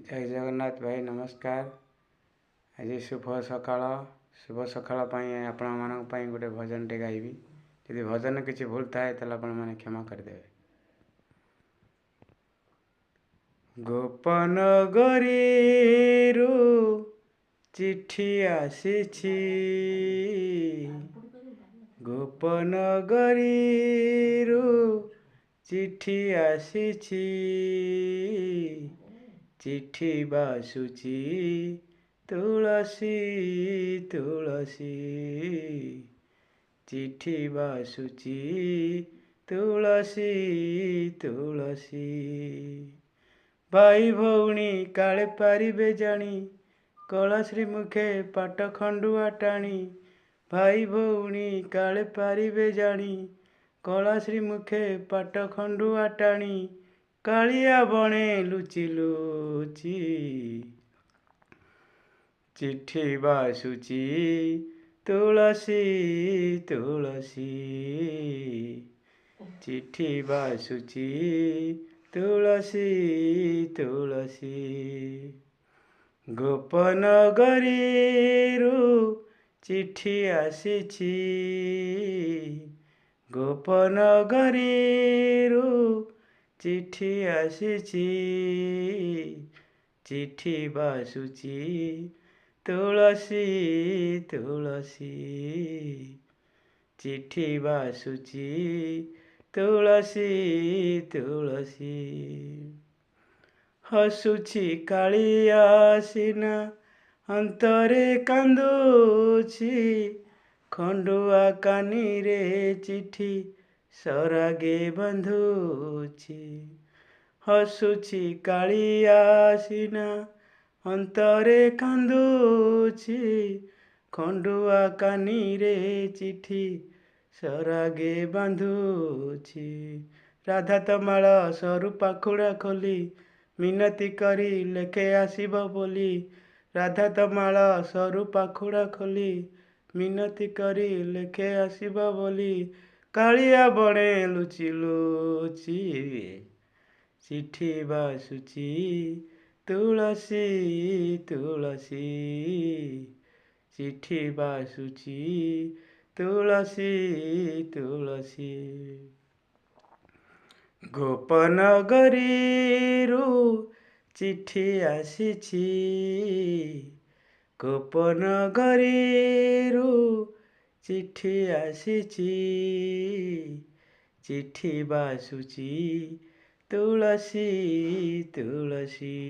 जय जगन्नाथ भाई नमस्कार। आज शुभ सकाळ आपण गोटे भजन टे गाइबी। यदि भजन किसी भूल थाए तो आपण मैंने क्षमा करदेवे। गोपनगरीरु चिट्ठी आसीछि, गोपनगरीरु चिट्ठी आसीछि, चिट्ठी बासुची तुलसी तुलसी, चिट्ठी बासुची तुलसी तुलसी। भाई भौणी काले पारिबे जानी, कलाश्री मुखे पाट खंडुआ टाणी। भाई भौणी काले पारिबे जानी, कलाश्री मुखे पाट खंडुआ टाणी। कालिया बणे लुचि लुचि, चिट्ठी बासुची तुलसी तुलसी, चिट्ठी बासुची तुलसी तुलसी। गोपनगरीरु चिट्ठी आसीछि, गोपनगरीरु चिट्ठी आसीछि, चिट्ठी बासुची तुलसी तुलसी, चिट्ठी बासुची तुलसी तुलसी। हसुची कालिया सिना अंतरे कांदुची, खंडुआ कानी रे चिट्ठी सरागे बंधुची। हसुची कालिया सिना अंतरे कांदुची, खंडुआ कानी रे चिट्ठी सरागे बांधुची। राधा तमाल सरू पाखुड़ा खोली, मिनती करी लेखे आसीब बोली। राधा तमाल सरू पाखुड़ा खोली, मिनती करी लेखे आसीब बोली। कालिया बणे लुचि लुचि, चिट्ठी बासुची तुलसी तुलसी, चिट्ठी बासुची तुलसी तुलसी। गोपनगरीरु चिट्ठी आसीछि, गोपनगरीरु चिट्ठी आसीछि, चिट्ठी बासुची तुलसी तुलसी।